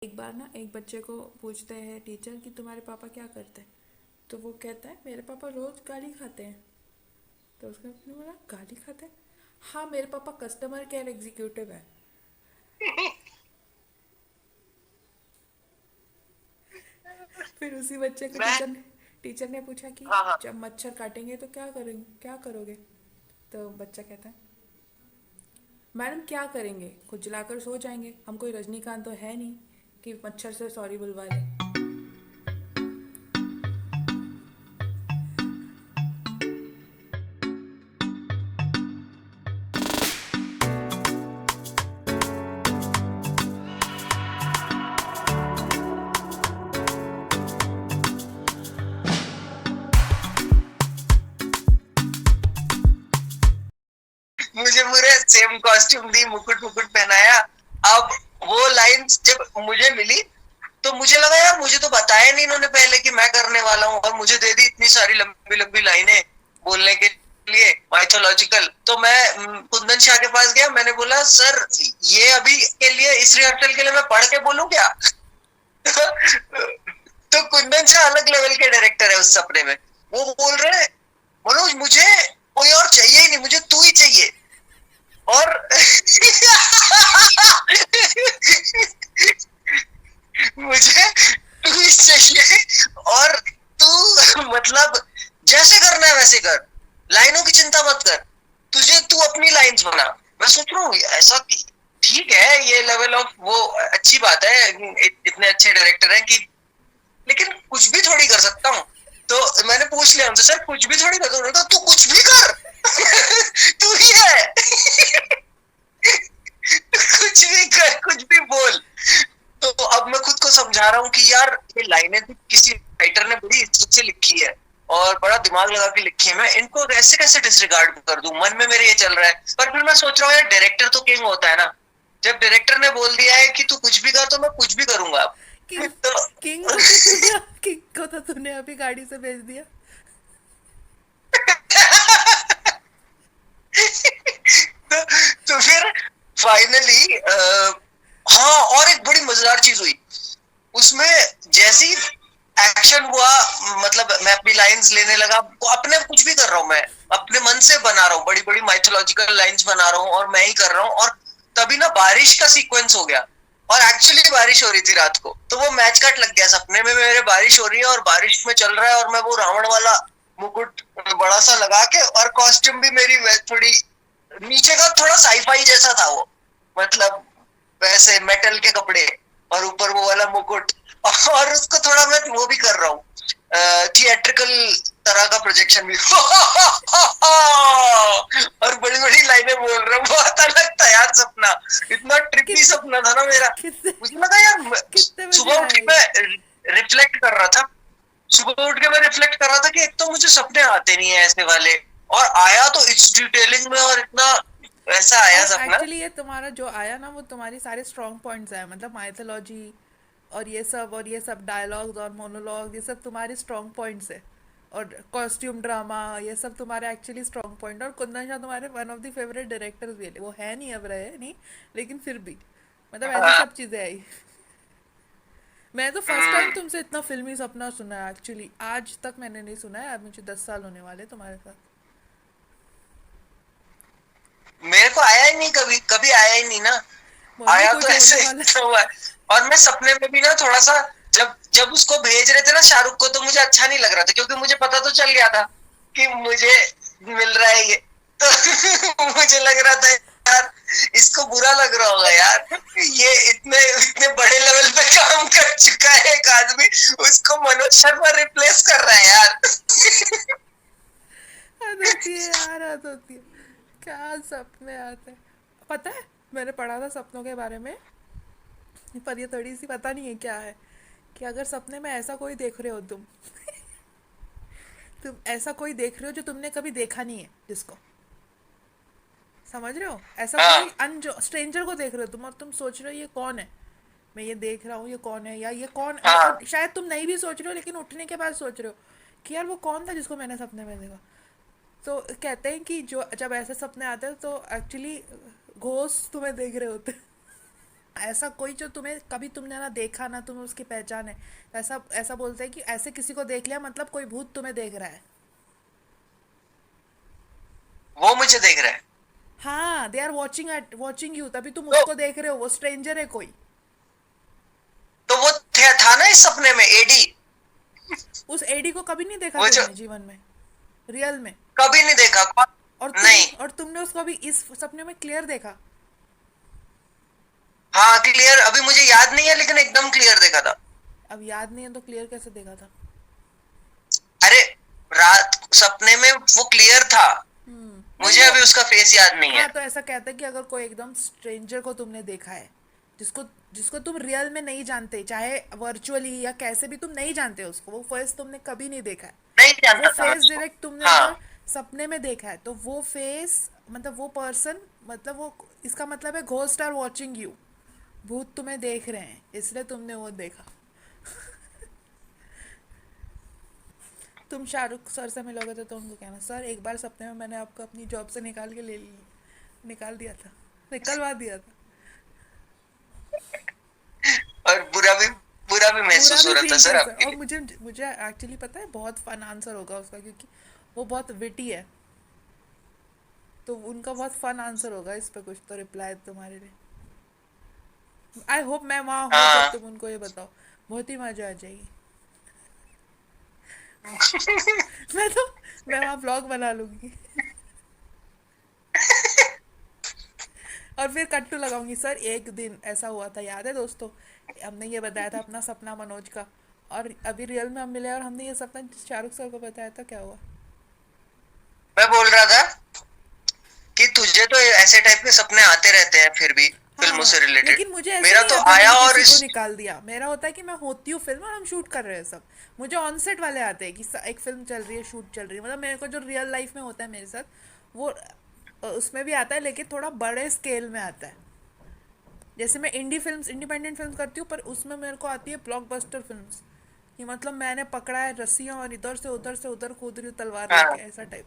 एक बार ना एक बच्चे को पूछते हैं टीचर कि तुम्हारे पापा क्या करते हैं। तो वो कहता है मेरे पापा रोज गाली खाते हैं। तो उसका अपने बोला गाली खाते हैं। हाँ, मेरे पापा कस्टमर केयर एग्जीक्यूटिव है। फिर उसी बच्चे को मैं टीचर ने पूछा कि हाँ हाँ। जब मच्छर काटेंगे तो क्या करेंगे, क्या करोगे। तो बच्चा कहता है मैडम क्या करेंगे, खुजलाकर सो जाएंगे, हम कोई रजनीकांत तो है नहीं कि मच्छर से सॉरी बुलवा लें। मुझे पूरे सेम कॉस्ट्यूम दी, मुकुट मुकुट पहनाया। अब वो लाइंस जब मुझे मिली तो मुझे लगा यार मुझे तो बताया नहीं इन्होंने पहले कि मैं करने वाला हूँ, और मुझे दे दी इतनी सारी लंबी लंबी लाइनें बोलने के लिए माइथोलॉजिकल। तो मैं कुंदन शाह के पास गया, मैंने बोला सर ये अभी के लिए इस रिहर्सल के लिए मैं पढ़ के बोलूं क्या? तो कुंदन शाह अलग लेवल के डायरेक्टर है उस सपने में। वो बोल रहे हैं मनोज मुझे कोई और चाहिए ही नहीं, मुझे तू ही चाहिए। और मुझे ट्विस्ट चाहिए, और तू मतलब जैसे करना है वैसे कर, लाइनों की चिंता मत कर, तुझे तू अपनी लाइंस बना। मैं सोच रहा हूँ ऐसा ठीक है, ये लेवल ऑफ वो अच्छी बात है, इतने अच्छे डायरेक्टर हैं कि, लेकिन कुछ भी थोड़ी कर सकता हूँ। तो मैंने पूछ लिया उनसे सर कुछ भी थोड़ी कर सकता हूँ? तो तू कुछ भी कर। तू ही है। कुछ भी कर, कुछ भी बोल। तो अब मैं खुद को समझा रहा हूँ कि यार ये लाइनें भी किसी राइटर ने बड़ी इज्जत से लिखी है और बड़ा दिमाग लगा के लिखी है, मैं इनको कैसे कैसे डिसरिगार्ड कर दूं, मन में मेरे ये चल रहा है। पर फिर मैं सोच रहा हूँ यार डायरेक्टर तो किंग होता है ना, जब डायरेक्टर ने बोल दिया है कि तू कुछ भी कर तो मैं कुछ भी करूंगा अब। किंग तो किंग को तो तूने किंग को तो तूने अभी गाड़ी से भेज दिया। तो फिर फाइनली हाँ, और एक बड़ी मजेदार चीज हुई उसमें। जैसी एक्शन हुआ, मतलब मैं अपनी लाइंस लेने लगा, अपने कुछ भी कर रहा हूँ, मैं अपने मन से बना रहा हूँ, बड़ी बड़ी माइथोलॉजिकल लाइंस बना रहा हूँ और मैं ही कर रहा हूँ। और तभी ना बारिश का सीक्वेंस हो गया, और एक्चुअली बारिश हो रही थी रात को, तो वो मैच कट लग गया, सपने में मेरे बारिश हो रही है और बारिश में चल रहा है, और मैं वो रावण वाला मुकुट बड़ा सा लगा के, और कॉस्ट्यूम भी मेरी थोड़ी नीचे का थोड़ा साईफाई जैसा था वो, मतलब वैसे मेटल के कपड़े, और ऊपर वो वाला मुकुट। और उसको थोड़ा मैं वो भी कर रहा हूँ, थिएट्रिकल तरह का प्रोजेक्शन भी। और बड़ी बड़ी लाइनें बोल रहा हूँ, बहुत अलग था यार सपना, इतना ट्रिपी कितने सपना था ना मेरा। कितने मुझे लगा यार कितने बजे सुबह उठ आए के ये। मैं रिफ्लेक्ट कर रहा था, सुबह उठ के मैं रिफ्लेक्ट कर रहा था कि एक तो मुझे सपने आते नहीं है ऐसे वाले, और आया तो इस डिटेलिंग में, और इतना वैसा आया और सपना। एक्चुअली ये तुम्हारा जो आया ना वो तुम्हारी सारे स्ट्रॉन्ग पॉइंट्स है, मतलब माइथोलॉजी और ये सब डायलॉग्स और मोनोलॉग, ये सब तुम्हारे स्ट्रॉन्ग पॉइंट्स है। और कॉस्ट्यूम ड्रामा, ये सब तुम्हारे एक्चुअली स्ट्रॉन्ग पॉइंट। और कुंदन शाह तुम्हारे one of the favourite directors भी है, वो है नहीं, अब रहे नहीं, लेकिन फिर भी मतलब ऐसी हाँ। सब चीज़ें आई। मैं तो फर्स्ट टाइम हम्म। तुमसे इतना फिल्मी सपना सुना है एक्चुअली, आज तक मैंने नहीं सुना है। अब मुझे 10 साल होने वाले तुम्हारे साथ। मेरे को आया ही नहीं, कभी कभी आया ही नहीं ना। मम्मी आया तो कुछ होने ऐसे वाला है। तो हुआ है। और मैं सपने में भी ना थोड़ा सा, जब जब उसको भेज रहे थे ना शाहरुख को, तो मुझे अच्छा नहीं लग रहा था, क्योंकि मुझे पता तो चल गया था कि मुझे मिल रहा है ये। तो मुझे लग रहा था यार इसको बुरा लग रहा होगा यार, ये इतने इतने बड़े लेवल पे काम कर चुका है एक आदमी, उसको मनोज शर्मा रिप्लेस कर रहा है यार। हद होती है यार, हद होती है। क्या सपने आते हैं। पता है, मैंने पढ़ा था सपनों के बारे में, पर ये थोड़ी सी पता नहीं है क्या है, कि अगर सपने में ऐसा कोई देख रहे हो तुम ऐसा कोई देख रहे हो जो तुमने कभी देखा नहीं है जिसको, समझ रहे हो, ऐसा कोई हाँ अनजो स्ट्रेंजर को देख रहे हो तुम, और तुम सोच रहे हो ये कौन है, मैं ये देख रहा हूँ ये कौन है, या ये कौन, हाँ। और शायद तुम नहीं भी सोच रहे हो, लेकिन उठने के बाद सोच रहे हो कि यार वो कौन था जिसको मैंने सपने में देखा। तो कहते हैं कि जो जब ऐसे सपने आते हैं तो एक्चुअली घोस्ट तुम्हें देख रहे होते हैं। ऐसा कोई जो तुम्हें कभी तुमने ना देखा ना तुम्हें उसकी पहचान है, ऐसा ऐसा बोलते हैं कि ऐसे किसी को देख लिया मतलब कोई भूत तुम्हें देख रहा है। वो मुझे देख रहा है। हाँ, they are watching at watching you, तभी तुम तो उसको देख रहे हो, वो स्ट्रेंजर है कोई। तो वो था ना इस सपने में एडी। उस एडी को कभी नहीं देखा वो जो तुमने जीवन में, रियल में। कभी नहीं देखा और कौन? तुम नहीं। और तुमने उसको अभी इस सपने में क्लियर देखा। हाँ क्लियर, अभी मुझे याद नहीं है लेकिन एकदम क्लियर देखा था। अब याद नहीं है तो क्लियर कैसे देखा था? अरे रात सपने में वो क्लियर था। नहीं मुझे वो, अभी उसका फेस याद नहीं हाँ है। तो ऐसा कहते हैं कि अगर कोई एकदम स्ट्रेंजर को तुमने देखा है, जिसको जिसको तुम रियल में नहीं जानते, चाहे वर्चुअली या कैसे भी तुम नहीं जानते उसको, वो फेस तुमने कभी नहीं देखा है, नहीं वो जानता था मैं फेस उसको। डायरेक्ट तुमने अगर हाँ। सपने में देखा है तो वो फेस, मतलब वो पर्सन, मतलब वो, इसका मतलब है घोस्ट आर वॉचिंग यू, भूत तुम्हें देख रहे हैं, इसलिए तुमने वो देखा। तुम शाहरुख सर से मिलोगे तो उनको कहना, सर एक बार सपने में मैंने आपको अपनी जॉब से निकाल के ले ली, निकाल दिया था, निकलवा दिया था। और बुरा भी बुरा महसूस हो भी रहा था फील सर कर आपके सकते, और लिए। मुझे मुझे एक्चुअली पता है बहुत फन आंसर होगा उसका, क्योंकि वो बहुत विटी है, तो उनका बहुत फन आंसर होगा इस पे, कुछ तो रिप्लाई तुम्हारे लिए। आई होप मैं वहाँ हूँ जब हाँ। तुम उनको ये बताओ, बहुत ही मजा आ जाएगी। मैं तो मैं वहाँ ब्लॉग बना लूंगी। और फिर कट्टू लगाऊंगी, सर एक दिन ऐसा हुआ था याद है दोस्तों, हमने ये बताया था अपना सपना मनोज का, और अभी रियल में हम मिले और हमने ये सपना शाहरुख सर को बताया था, क्या हुआ। मैं बोल रहा था कि तुझे तो ऐसे टाइप के सपने आते रहते हैं फिर भी, फिल्मों हाँ, से रिलेटेड। लेकिन मुझे ऐसे मेरा नहीं तो आता आया मैंने और किसी को इस। निकाल दिया, मेरा होता है कि मैं होती हूँ फिल्म और हम शूट कर रहे हैं सब। मुझे ऑन सेट वाले आते हैं कि एक फिल्म चल रही है, शूट चल रही है, मतलब मेरे को जो रियल लाइफ में होता है मेरे साथ, वो उसमें भी आता है, लेकिन थोड़ा बड़े स्केल में आता है। जैसे मैं इंडी फिल्म्स, इंडिपेंडेंट फिल्म करती हूँ, पर उसमें मेरे को आती है ब्लॉकबस्टर फिल्म्स, कि मतलब मैंने पकड़ा है रस्सियाँ और इधर से उधर कूद रही हूँ तलवार लेके, हाँ। ऐसा टाइप।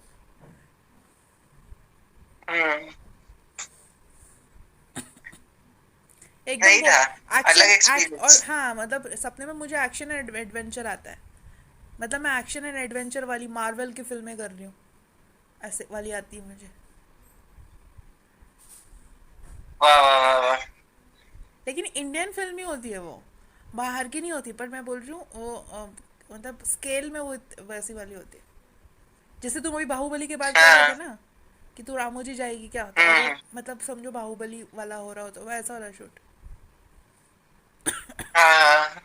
हम्म। एकदम सही वो था। अलग एक्शन एक्ट, और एक्सपीरियंस। हाँ मतलब सपने में मुझे एक्शन एंड एडवेंचर आता है, मतलब मैं एक्शन एंड एडवेंचर वाली मार्वल की फिल्में कर रही हूँ, ऐसे वाली आती है मुझे। वाह वाह वाह वाह। लेकिन इंडियन फिल्म ही होती है वो, बाहर की नहीं होती, पर मैं बोल रही हूँ वो मतलब स्केल में वो वैसी वाली होती है। जैसे तुम अभी बाहुबली की बात कर रहे थे हाँ। ना, कि तू रामोजी जाएगी क्या, तो अगर हम्म। मतलब समझो बाहुबली वाला हो रहा हो तो वैसा वाला शूट। हाँ।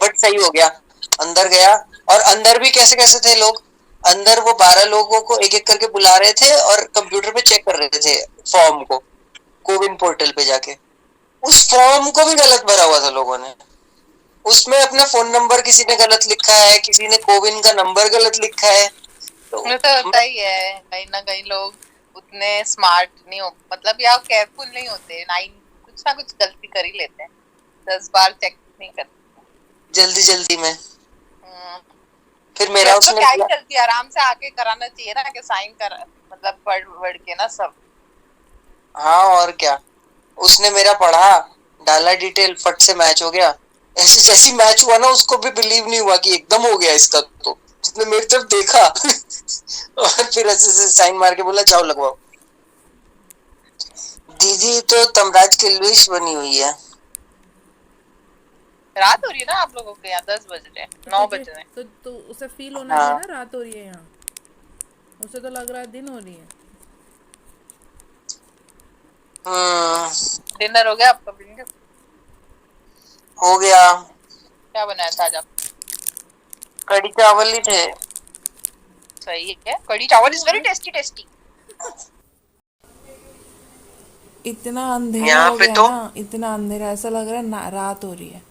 बट सही हो गया। अंदर गया। और अंदर भी कैसे कैसे थे लोग। अंदर वो 12 लोगों को एक एक करके बुला रहे थे और कंप्यूटर पे चेक कर रहे थे फॉर्म को, कोविन पोर्टल पे जाके। उस फॉर्म को भी गलत भरा हुआ था लोगों ने। उसमें अपना फोन नंबर किसी ने गलत लिखा है, किसी ने कोविन का नंबर गलत लिखा है। तो वो तो होता ही है, कहीं ना कहीं लोग उतने स्मार्ट नहीं हो, मतलब या केयरफुल नहीं होते, नाइन कुछ ना कुछ गलती कर ही लेते हैं, 10 बार चेक नहीं करते। जल्दी जल्दी में हम्म, फिर मेरा जब तो उसने क्या ही किया। गलती, आराम से आके कराना चाहिए ना, कि साइन कर, मतलब पढ़ पढ़ के ना सब। हाँ और क्या। उसने मेरा पढ़ा, डाला डिटेल, फट से मैच हो गया। ऐसे जैसी मैच हुआ ना, उसको भी बिलीव नहीं हुआ कि एकदम हो गया इसका। तो उसने मेरी तरफ देखा और फिर ऐसे ऐसे साइन मार के बोला जाओ लगवाओ। दीदी तो तमराज की लुइस बनी हुई है। रात हो रही है ना आप लोगों के यहाँ, 10 बज रहे हैं, तो 9 तुझे बज रहे हैं। तो उसे फील होना चाहिए हाँ। ना रात हो रही है यहाँ, उसे तो लग रहा है दिन हो रही है। हम्म। डिनर हो गया आपका बिल्कुल? हो गया। क्या बनाया था आज आप? कड़ी चावल ही थे। सही है, कढ़ी चावल इज वेरी टेस्टी टेस्टी। इतना अंधेरा यहाँ हो पे गया तो ना, इतना अंधेरा, ऐसा लग रहा है ना रात हो रही है।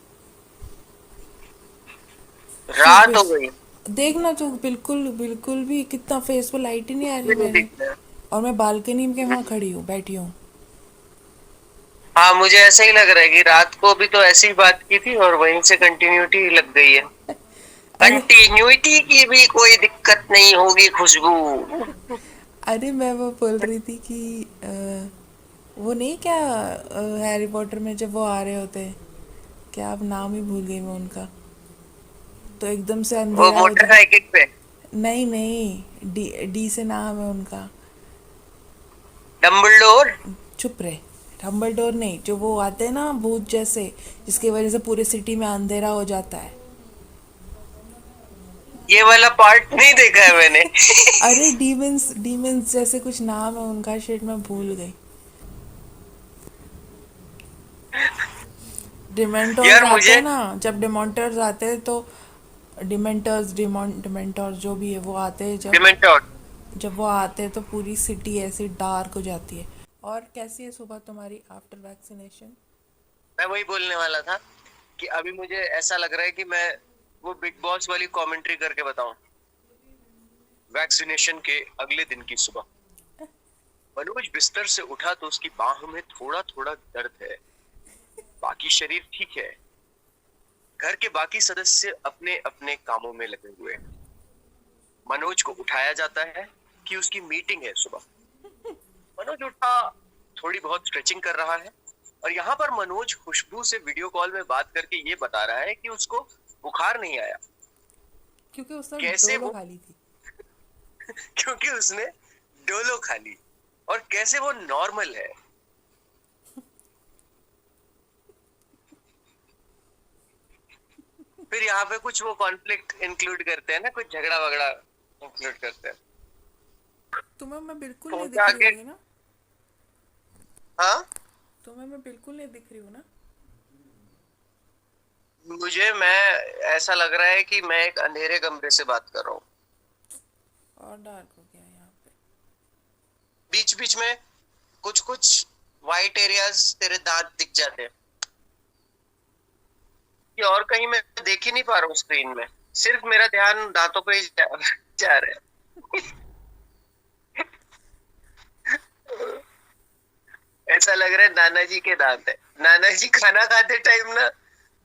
रात सुबह हो गई। देखना तो बिल्कुल बिल्कुल भी, कितना फेस पे लाइट ही नहीं आ रही भी नहीं मेरे, दिख रहा। और मैं बालकनी के वहाँ खड़ी हूँ, बैठी हूँ। हाँ, मुझे ऐसा ही लग रहा है कि रात को भी तो ऐसी ही बात की थी और वहीं से कंटिन्यूटी लग गई है। अरे कंटिन्यूटी की भी कोई दिक्कत नहीं होगी खुशबू। अरे मैं वो बोल रही थी कि वो नहीं क्या हैरी पॉटर में जब वो आ रहे होते हैं, क्या अब नाम ही भूल गई मैं उनका, तो एकदम से वो अंधेरा हो जाए। मोटरसाइकिल पे नहीं नहीं, डी डी से नाम है उनका। डम्बलडोर। चुप रहे। डम्बलडोर नहीं, जो वो आते हैं ना भूत जैसे, जिसकी वजह से पूरे सिटी में अंधेरा हो जाता है। ये वाला पार्ट नहीं देखा है मैंने। अरे डीमंस डीमंस जैसे कुछ नाम है उनका, शिट मैं भूल गई। डिमेंटोर्स यार आते मुझे हैं ना, जब डिमेंटर्स आते हैं तो डिमेंटर्स डिमेंटोर जो भी है वो आते हैं जब, डिमेंटोर। जब वो आते हैं तो पूरी सिटी ऐसी डार्क हो जाती है। और कैसी है सुबह तुम्हारी आफ्टर वैक्सीनेशन? मैं वही बोलने वाला था कि अभी मुझे ऐसा लग रहा है कि मैं वो बिग बॉस वाली कमेंट्री करके बताऊं। वैक्सीनेशन के अगले दिन की सुबह मनोज बिस्तर से उठा तो उसकी बाह में थोड़ा थोड़ा दर्द है, बाकी शरीर ठीक है। घर के बाकी सदस्य अपने अपने कामों में लगे हुए हैं। मनोज को उठाया जाता है कि उसकी मीटिंग है सुबह। मनोज उठा, थोड़ी बहुत स्ट्रेचिंग कर रहा है और यहाँ पर मनोज खुशबू से वीडियो कॉल में बात करके ये बता रहा है कि उसको बुखार नहीं आया। क्योंकि उस समय कैसे डोलो वो? खाली थी। क्योंकि उसने डोलो खा ली। और कैसे वो नॉर्मल है। फिर यहाँ पे कुछ वो कॉन्फ्लिक्ट इंक्लूड करते हैं ना, कुछ झगड़ा वगड़ा इंक्लूड करते हैं। तुम्हें मैं बिल्कुल तो नहीं दिख रही जाके होंगी ना? हाँ, तुम्हें मैं बिल्कुल नहीं दिख रही हूँ ना? मैं ऐसा लग रहा है कि मैं एक अंधेरे कमरे से बात कर रहा हूँ। और डार्क हो गया यहाँ पे। बीच बीच में कुछ कुछ वाइट एरियाज तेरे दांत दिख जाते हैं कि और कहीं मैं देख ही नहीं पा रहा हूँ स्क्रीन में। सिर्फ मेरा ध्यान दांतों पे ही जा रहा है। ऐसा लग रहा है नाना जी के दांत है। नाना जी खाना खाते टाइम ना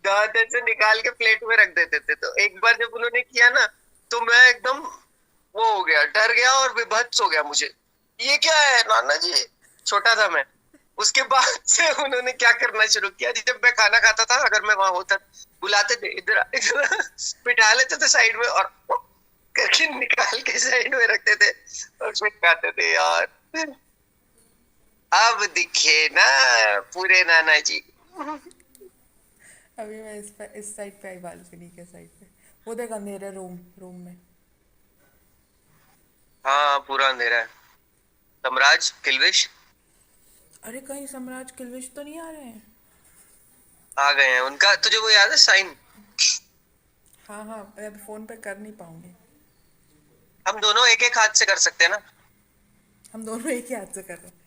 दांत ऐसे निकाल के प्लेट में रख देते थे, तो एक बार जब उन्होंने किया ना तो मैं एकदम वो हो गया, डर गया और विभत्स हो गया मुझे। ये क्या है नाना जी? छोटा था मैं। उसके बाद से उन्होंने क्या करना शुरू किया, जब मैं खाना खाता था अगर मैं वहां होता, बुलाते थे इधर इधर, बिठा लेते थे साइड में और करके निकाल के साइड में रखते थे और उसमें खाते थे यार। अब दिखे ना पूरे नाना जी। अभी मैं इस साइड पे आई, बालकनी के साइड पे। वो देख अंधेरा रूम रूम में। हाँ, पूरा अंधेरा है। सम्राज किल्विश अरे कहीं सम्राट किल्विश तो नहीं आ रहे हैं? आ गए हैं। उनका तुझे वो याद है साइन? हाँ हाँ, मैं अभी फ़ोन पे कर नहीं पाऊंगी। हम दोनों एक एक हाथ से कर सकते हैं ना। हम दोनों एक ही हाथ से कर रहे हैं।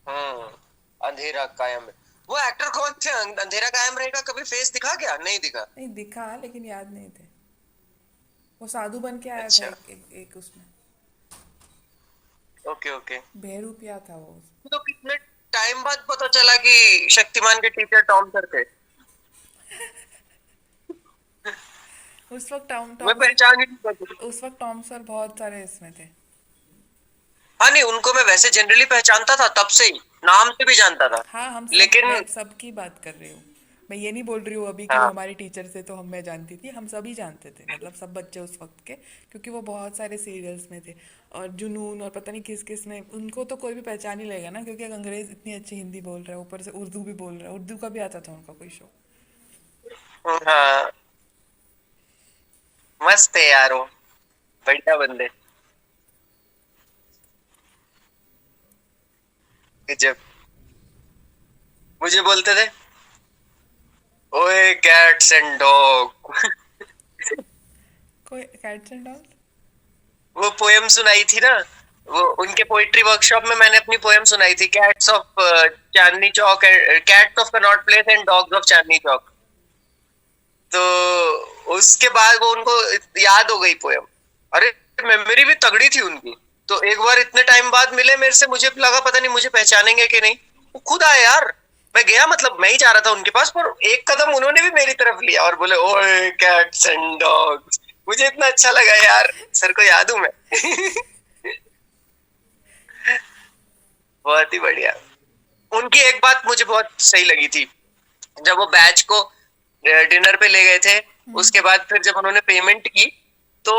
हम्म। अंधेरा कायम है। वो एक्टर कौन थे? अंधेरा कायम रहेगा कभी फेस दिखा क्या? नहीं दिखा। नहीं दिखा लेकिन याद नहीं थे। वो साधु बन के आया था अच्छा, एक उसमें। Okay okay. बहरूपिया था वो। तो कितने टाइम बाद पता चला कि शक्तिमान के टीचर टॉम सर थे। उस वक्त टॉम मैं टॉम सर, पहचान ही नहीं पाती। उस वक्त टॉम सर बहुत सारे इसमें थे। हाँ नहीं, उनको मैं वैसे जनरली पहचानता था, तब से ही नाम से भी जानता था। हाँ हम सब, लेकिन मैं सबकी बात कर रही हूँ। मैं ये नहीं बोल रही हूँ अभी कि वो हाँ हमारे टीचर थे तो हम मैं जानती थी, हम सभी जानते थे, मतलब सब बच्चे उस वक्त के, क्योंकि वो बहुत सारे सीरियल्स में थे। और जुनून और पता नहीं किस किस में, उनको तो कोई भी पहचान ही लेगा ना, क्योंकि एक अंग्रेज इतनी अच्छी हिंदी बोल रहा है, ऊपर से उर्दू भी बोल रहा है, उर्दू का भी आता था उनका कोई शो। हाँ, मस्त है यार वो, बढ़िया बंदे। जब मुझे बोलते थे ओए कैट्स एंड डॉग। कोई कैट्स एंड डॉग्स? वो पोएम सुनाई थी ना, वो उनके पोइट्री वर्कशॉप में मैंने अपनी पोएम सुनाई थी, cats of Chandni Chowk, cats of Connaught Place and dogs of Chandni Chowk. तो उसके बाद वो उनको याद हो गई पोएम। अरे मेमोरी भी तगड़ी थी उनकी। तो एक बार इतने टाइम बाद मिले मेरे से, मुझे लगा पता नहीं मुझे पहचानेंगे कि नहीं, वो खुद आए यार। मैं गया, मतलब मैं ही जा रहा था उनके पास, पर एक कदम उन्होंने भी मेरी तरफ लिया और बोले ओए कैट्स एंड डॉग्स। मुझे इतना अच्छा लगा यार, सर को याद हूं मैं। बहुत ही बढ़िया। उनकी एक बात मुझे बहुत सही लगी थी, जब वो बैच को डिनर पे ले गए थे, उसके बाद फिर जब उन्होंने पेमेंट की, तो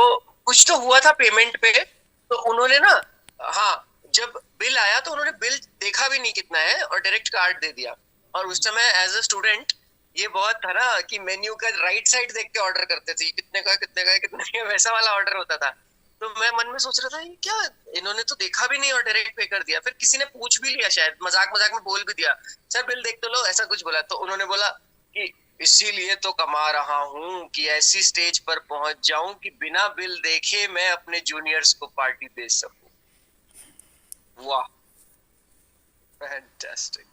कुछ तो हुआ था पेमेंट पे, तो उन्होंने ना, हाँ, जब बिल आया तो उन्होंने बिल देखा भी नहीं कितना है और डायरेक्ट कार्ड दे दिया। और उस समय एज अ स्टूडेंट ये बहुत था ना कि मेन्यू का राइट साइड देख के ऑर्डर करते थे, कितने का कितने का कितने का, वैसा वाला ऑर्डर होता था। तो मैं मन में सोच रहा था ये क्या, इन्होंने तो देखा भी नहीं और डायरेक्ट पे कर दिया। फिर किसी ने पूछ भी लिया, शायद मजाक मजाक में बोल भी दिया, सर बिल देख तो लो, ऐसा कुछ बोला। तो उन्होंने बोला कि इसीलिए तो कमा रहा हूँ कि ऐसी स्टेज पर पहुंच जाऊं कि बिना बिल देखे मैं अपने जूनियर्स को पार्टी दे सकूं। वाह, फैंटास्टिक।